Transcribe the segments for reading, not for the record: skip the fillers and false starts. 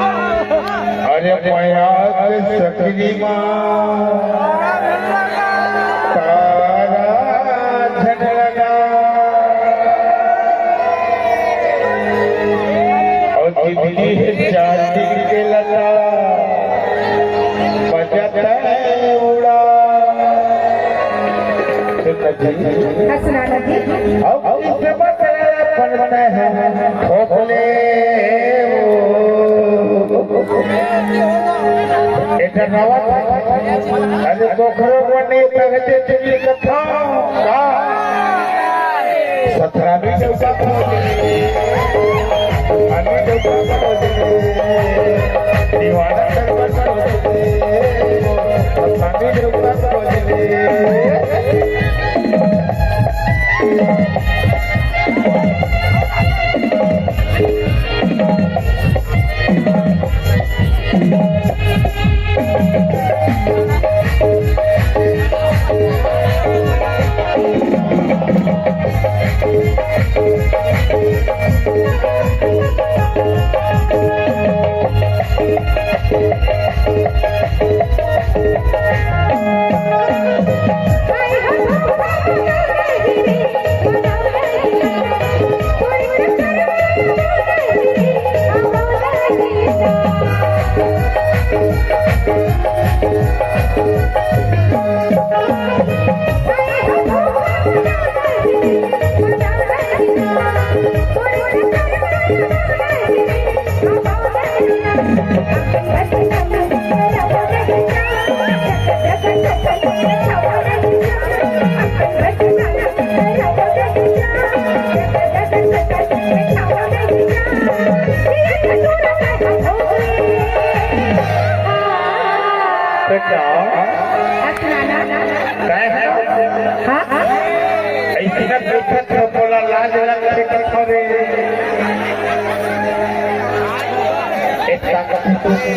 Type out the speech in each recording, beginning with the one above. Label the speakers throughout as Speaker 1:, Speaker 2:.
Speaker 1: अरे पयाग सकरी तारा झगड़ा और जिंदगी जाति के लता बजत उड़ा अब इससे बनते हैं खोखले एक रावत अरे पोखरो बने तगते चली कथा का सतरावी देवता अनु देवता दीवाना करवा सतरावी देवता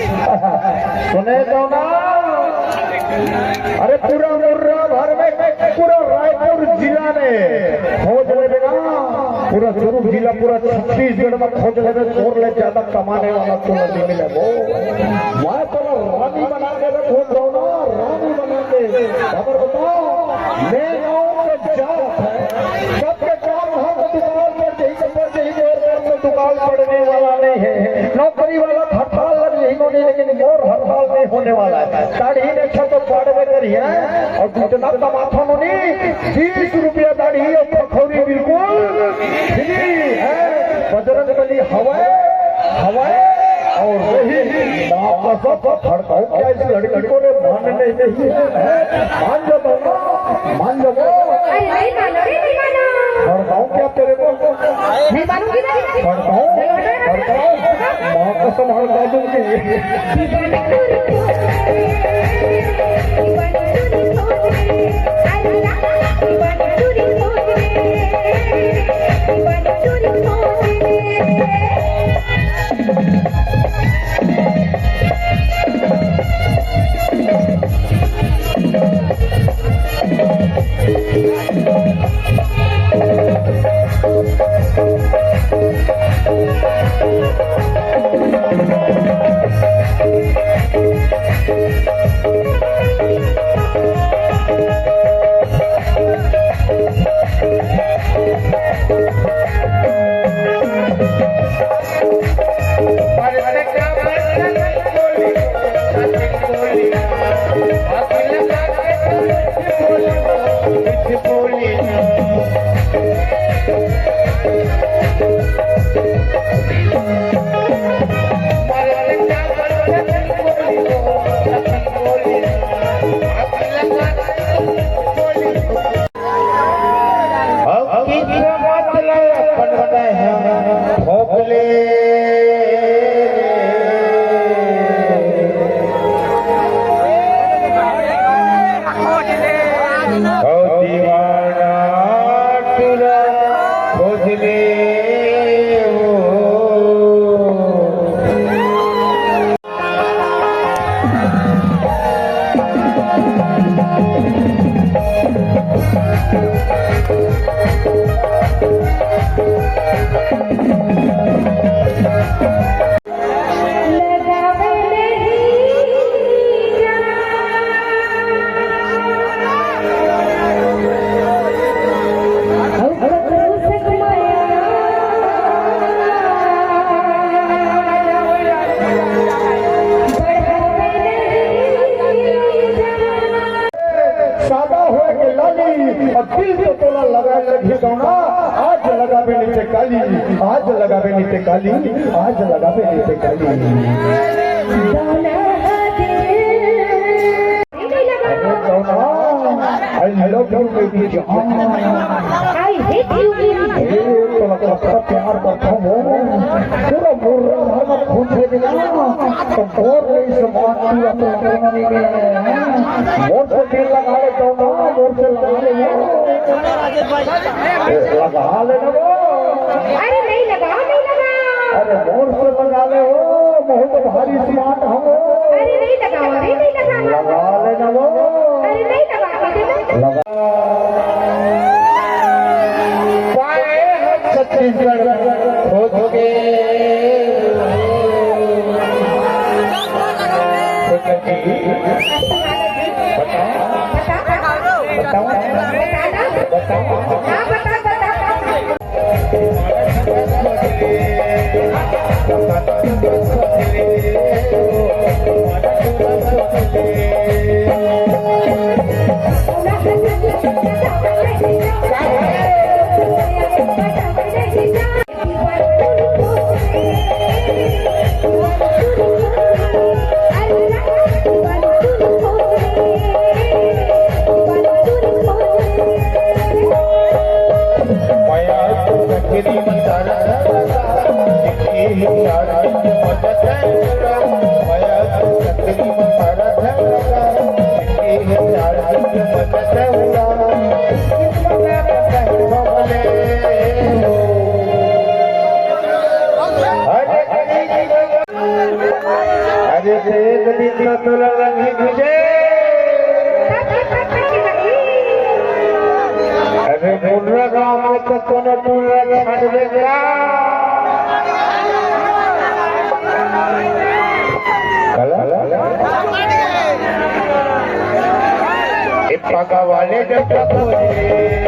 Speaker 1: सुने तो ना अरे पूरा मुर्रा भर में पूरा रायपुर जिला में खोज ले ना पूरा जरूर जिला पूरा छत्तीसगढ़ में खोज ले चोर ले ज्यादा कमाने वाला तो नहीं मिले वो मैं तो रानी बना के खोज रहा हूँ ना रानी बना के खबर बताओ मैं गाँव में जात है सबके काम हम दुकान पर यही दुकान पड़ने वाला नहीं है नौकरी वाला हड़ताल लग रही होने लेकिन और हड़ताल नहीं होने वाला है दाढ़ी ने तो पाड़वे करी है और जितना तमाथा मुनि 20 रुपया दाढ़ी और पखौरी बिल्कुल फ्री है बजरंग बली हवाए हवाए और वही सब हड़ताल क्या इस लड़की को मानने नहीं है मान जाओ हड़ताल क्या तेरे को हड़ताल माँ कसम हड़ताल दूंगी दिल तो तोला लगा लगी ना आज लगावे नीचे काली आज लगावे नीचे काली आज लगावे नीचे काली I love you baby जान
Speaker 2: I hate you baby
Speaker 1: तो लगा प्यार करता हूँ पूरा मुर्रा भरना खून से दिला तो मोर नहीं समान तू अपना नहीं मिला मोर से दिल लगा ले तो ना मोर से लगा ले वो
Speaker 2: अरे नहीं लगा
Speaker 1: अरे मोर से लगा ले वो बहुत भारी स्मार्ट हम
Speaker 2: अरे नहीं लगा
Speaker 1: लगा लेना वो
Speaker 2: अरे नहीं लगा
Speaker 1: लगा पाए हम छत्तीसगढ़ हो चुके अरे मुर्रा गाँव में तो कोनो मुर्रा छाड़ दे गया पका वाले जब तक